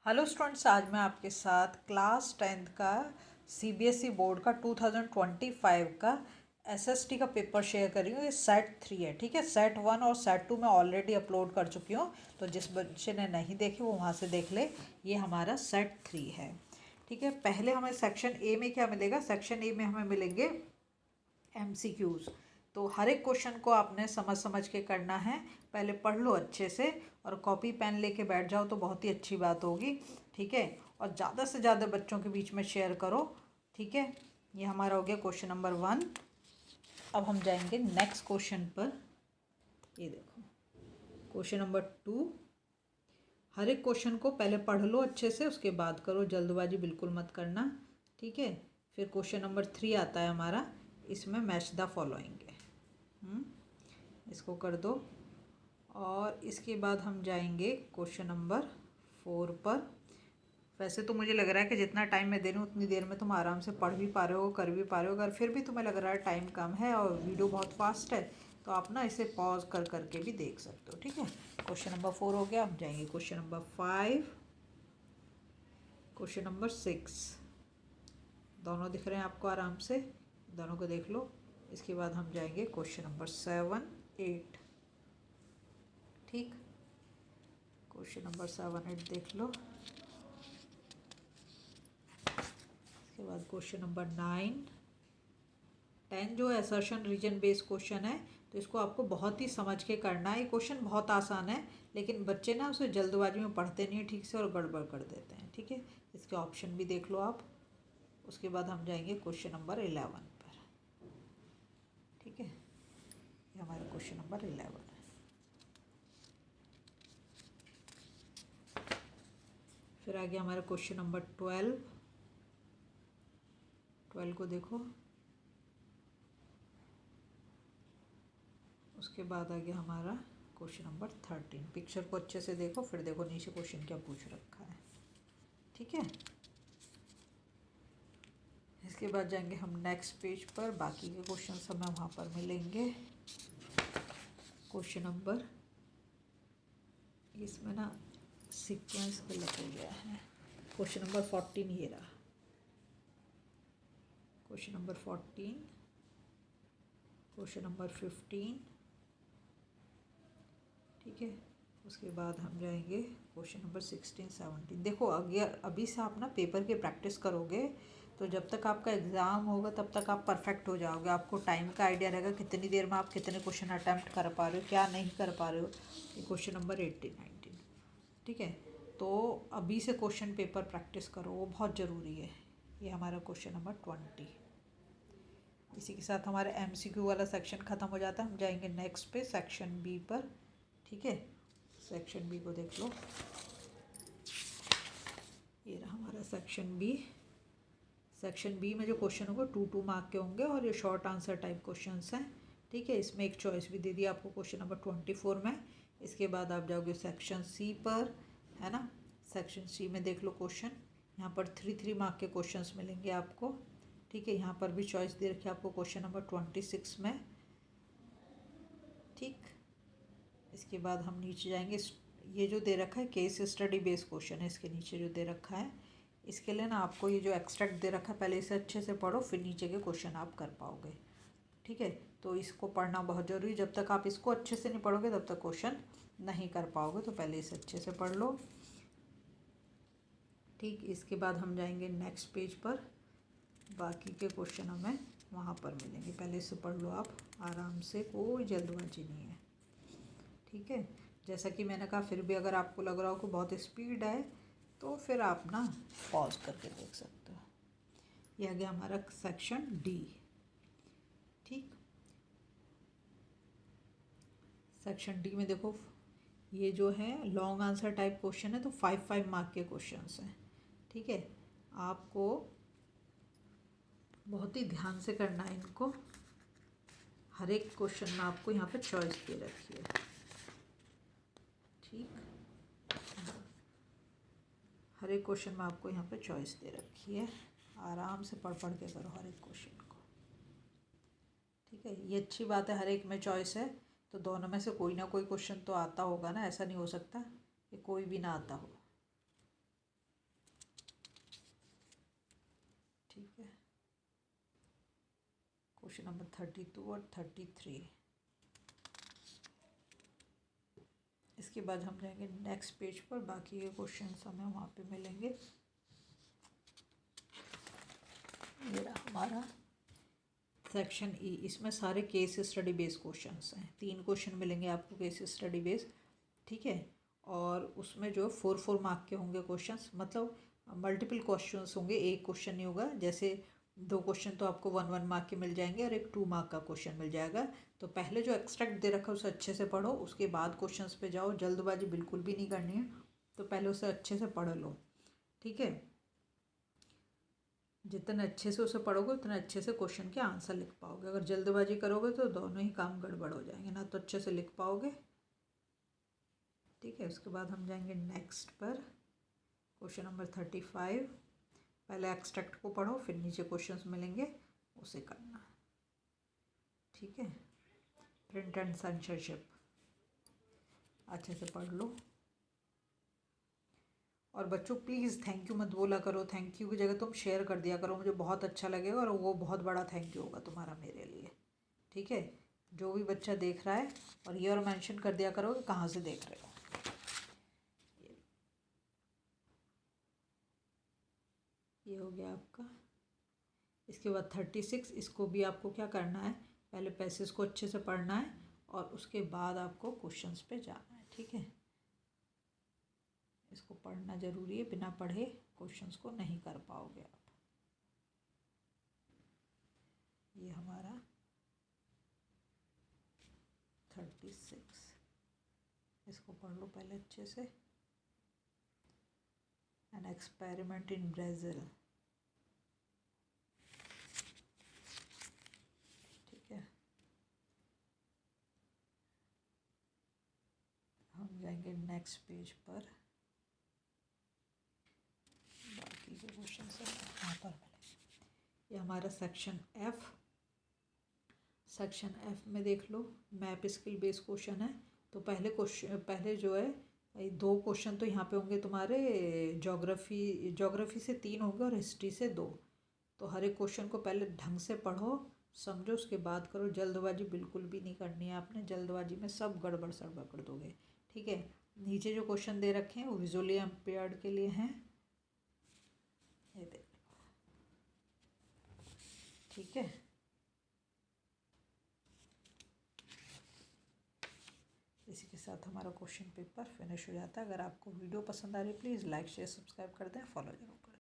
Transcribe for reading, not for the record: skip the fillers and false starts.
Hello students, आज मैं आपके साथ क्लास 10th का सीबीएसई बोर्ड का 2025 का एसएसटी का पेपर शेयर कर रही हूँ। ये सेट 3 है, ठीक है। सेट 1 और सेट 2 मैं ऑलरेडी अपलोड कर चुकी हूँ, तो जिस बच्चे ने नहीं देखे वो वहाँ से देख ले। ये हमारा सेट 3 है, ठीक है। पहले हमें सेक्शन ए में क्या मिलेगा? सेक्शन ए में हमें मिलेंगे MCQs। तो हर एक क्वेश्चन को आपने समझ समझ के करना है। पहले पढ़ लो अच्छे से और कॉपी पेन लेके बैठ जाओ तो बहुत ही अच्छी बात होगी, ठीक है। और ज़्यादा से ज़्यादा बच्चों के बीच में शेयर करो, ठीक है। ये हमारा हो गया क्वेश्चन नंबर 1। अब हम जाएंगे नेक्स्ट क्वेश्चन पर। ये देखो क्वेश्चन नंबर 2। हर एक क्वेश्चन को पहले पढ़ लो अच्छे से, उसके बाद करो, जल्दबाजी बिल्कुल मत करना, ठीक है। फिर क्वेश्चन नंबर 3 आता है हमारा, इसमें मैच द फॉलोइंग है। इसको कर दो। और इसके बाद हम जाएंगे क्वेश्चन नंबर 4 पर। वैसे तो मुझे लग रहा है कि जितना टाइम मैं दे रही हूँ उतनी देर में तुम आराम से पढ़ भी पा रहे हो, कर भी पा रहे हो। अगर फिर भी तुम्हें लग रहा है टाइम कम है और वीडियो बहुत फास्ट है, तो आप ना इसे पॉज कर करके भी देख सकते हो, ठीक है। क्वेश्चन नंबर 4 हो गया। हम जाएंगे क्वेश्चन नंबर 5, क्वेश्चन नंबर 6। दोनों दिख रहे हैं आपको? आराम से दोनों को देख लो। इसके बाद हम जाएंगे क्वेश्चन नंबर 7, 8, ठीक। क्वेश्चन नंबर 7, 8 देख लो। इसके बाद क्वेश्चन नंबर 9, 10 जो असर्शन रीजन बेस्ड क्वेश्चन है, तो इसको आपको बहुत ही समझ के करना है। ये क्वेश्चन बहुत आसान है, लेकिन बच्चे ना उसे जल्दबाजी में पढ़ते नहीं ठीक से और गड़बड़ कर देते हैं, ठीक है। इसके ऑप्शन भी देख लो आप। उसके बाद हम जाएंगे क्वेश्चन नंबर 11 पर, ठीक है। ये हमारा क्वेश्चन नंबर 11 है। फिर आ गया हमारा क्वेश्चन नंबर 12। 12 को देखो। उसके बाद आ गया हमारा क्वेश्चन नंबर 13। पिक्चर को अच्छे से देखो, फिर देखो नीचे क्वेश्चन क्या पूछ रखा है, ठीक है। इसके बाद जाएंगे हम नेक्स्ट पेज पर। बाकी के क्वेश्चन हमें वहाँ पर मिलेंगे। क्वेश्चन नंबर, इसमें ना सीक्वेंस गलत हो गया है। क्वेश्चन नंबर 14 ये रहा। क्वेश्चन नंबर 14, क्वेश्चन नंबर 15, ठीक है। उसके बाद हम जाएंगे क्वेश्चन नंबर 16, 17। देखो अगर अभी से आप ना पेपर की प्रैक्टिस करोगे तो जब तक आपका एग्ज़ाम होगा तब तक आप परफेक्ट हो जाओगे। आपको टाइम का आइडिया रहेगा कितनी देर में आप कितने क्वेश्चन अटैम्प्ट कर पा रहे हो, क्या नहीं कर पा रहे हो। ये क्वेश्चन नंबर 18, 19, ठीक है। तो अभी से क्वेश्चन पेपर प्रैक्टिस करो, वो बहुत ज़रूरी है। ये हमारा क्वेश्चन नंबर 20। इसी के साथ हमारा MCQ वाला सेक्शन ख़त्म हो जाता है। हम जाएंगे नेक्स्ट पे सेक्शन B पर, ठीक है। सेक्शन B को देख लो। ये रहा हमारा सेक्शन B। सेक्शन B में जो क्वेश्चन होंगे 2 मार्क के होंगे और ये शॉर्ट आंसर टाइप क्वेश्चंस हैं, ठीक है। इसमें एक चॉइस भी दे दी आपको क्वेश्चन नंबर 24 में। इसके बाद आप जाओगे सेक्शन C पर, है ना। सेक्शन C में देख लो क्वेश्चन। यहाँ पर 3 मार्क के क्वेश्चंस मिलेंगे आपको, ठीक है। यहाँ पर भी चॉइस दे रखी है आपको क्वेश्चन नंबर 26 में, ठीक। इसके बाद हम नीचे जाएंगे। ये जो दे रखा है केस स्टडी बेस्ड क्वेश्चन है, इसके नीचे जो दे रखा है, इसके लिए ना आपको ये जो एक्सट्रैक्ट दे रखा है पहले इसे अच्छे से पढ़ो, फिर नीचे के क्वेश्चन आप कर पाओगे, ठीक है। तो इसको पढ़ना बहुत ज़रूरी है। जब तक आप इसको अच्छे से नहीं पढ़ोगे तब तक क्वेश्चन नहीं कर पाओगे, तो पहले इसे अच्छे से पढ़ लो, ठीक। इसके बाद हम जाएंगे नेक्स्ट पेज पर। बाकी के क्वेश्चन हमें वहाँ पर मिलेंगे। पहले इसे पढ़ लो आप आराम से, कोई जल्दबाजी नहीं है, ठीक है। जैसा कि मैंने कहा, फिर भी अगर आपको लग रहा हो कि बहुत स्पीड है तो फिर आप ना पॉज करके देख सकते हो। यह गया हमारा सेक्शन D, ठीक। सेक्शन D में देखो, ये जो है लॉन्ग आंसर टाइप क्वेश्चन है, तो 5 मार्क के क्वेश्चंस हैं, ठीक है। आपको बहुत ही ध्यान से करना है इनको। हर एक क्वेश्चन में आपको यहाँ पे चॉइस दे रखी है, ठीक। हर एक क्वेश्चन में आपको यहाँ पे चॉइस दे रखी है। आराम से पढ़ पढ़ के करो हर एक क्वेश्चन को, ठीक है। ये अच्छी बात है, हर एक में चॉइस है, तो दोनों में से कोई ना कोई क्वेश्चन तो आता होगा ना। ऐसा नहीं हो सकता कि कोई भी ना आता हो। ठीक है, क्वेश्चन नंबर 32 और 33। इसके बाद हम जाएंगे नेक्स्ट पेज पर, बाकी के क्वेश्चन हमें वहाँ पे मिलेंगे। ये रहा हमारा सेक्शन ई, इसमें सारे केस स्टडी बेस्ड क्वेश्चंस हैं। 3 क्वेश्चन मिलेंगे आपको केस स्टडी बेस्ड, ठीक है। और उसमें जो 4 मार्क के होंगे क्वेश्चंस, मतलब मल्टीपल क्वेश्चंस होंगे, एक क्वेश्चन नहीं होगा। जैसे 2 क्वेश्चन तो आपको 1 मार्क के मिल जाएंगे और एक 2 मार्क का क्वेश्चन मिल जाएगा। तो पहले जो एक्सट्रैक्ट दे रखा है उसे अच्छे से पढ़ो, उसके बाद क्वेश्चंस पे जाओ। जल्दबाजी बिल्कुल भी नहीं करनी है, तो पहले उसे अच्छे से पढ़ लो, ठीक है। जितने अच्छे से उसे पढ़ोगे उतने अच्छे से क्वेश्चन के आंसर लिख पाओगे। अगर जल्दबाजी करोगे तो दोनों ही काम गड़बड़ हो जाएंगे, ना तो अच्छे से लिख पाओगे, ठीक है। उसके बाद हम जाएंगे नेक्स्ट पर, क्वेश्चन नंबर 35। पहले एक्सट्रैक्ट को पढ़ो, फिर नीचे क्वेश्चंस मिलेंगे उसे करना, ठीक है। प्रिंट एंड सेंसरशिप अच्छे से पढ़ लो। और बच्चों प्लीज़ थैंक यू मत बोला करो, थैंक यू की जगह तुम शेयर कर दिया करो, मुझे बहुत अच्छा लगेगा और वो बहुत बड़ा थैंक यू होगा तुम्हारा मेरे लिए, ठीक है। जो भी बच्चा देख रहा है, और ये और मेंशन कर दिया करो कि कहाँ से देख रहे हो। ये हो गया आपका। इसके बाद 36, इसको भी आपको क्या करना है, पहले पैसेज को अच्छे से पढ़ना है और उसके बाद आपको क्वेश्चंस पे जाना है, ठीक है। इसको पढ़ना ज़रूरी है, बिना पढ़े क्वेश्चंस को नहीं कर पाओगे आप। ये हमारा 36, इसको पढ़ लो पहले अच्छे से। एन एक्सपेरिमेंट इन ब्राज़ील, ठीक है। हम जाएंगे नेक्स्ट पेज पर, बाकी के क्वेश्चन यहाँ पर मिलेंगे। ये हमारा सेक्शन एफ। सेक्शन एफ में देख लो, मैप स्किल बेस्ड क्वेश्चन है। तो पहले जो है 2 क्वेश्चन तो यहाँ पे होंगे तुम्हारे ज्योग्राफी से 3 होंगे और हिस्ट्री से 2। तो हर एक क्वेश्चन को पहले ढंग से पढ़ो, समझो, उसके बाद करो। जल्दबाजी बिल्कुल भी नहीं करनी है आपने, जल्दबाजी में सब गड़बड़ सड़बड़ कर दोगे, ठीक है। नीचे जो क्वेश्चन दे रखे हैं वो विजुअली इम्पेयर्ड के लिए हैं, ये देख लो, ठीक है। इसी के साथ हमारा क्वेश्चन पेपर फिनिश हो जाता है। अगर आपको वीडियो पसंद आ रही है प्लीज़ लाइक शेयर सब्सक्राइब कर दें, फॉलो जरूर करें।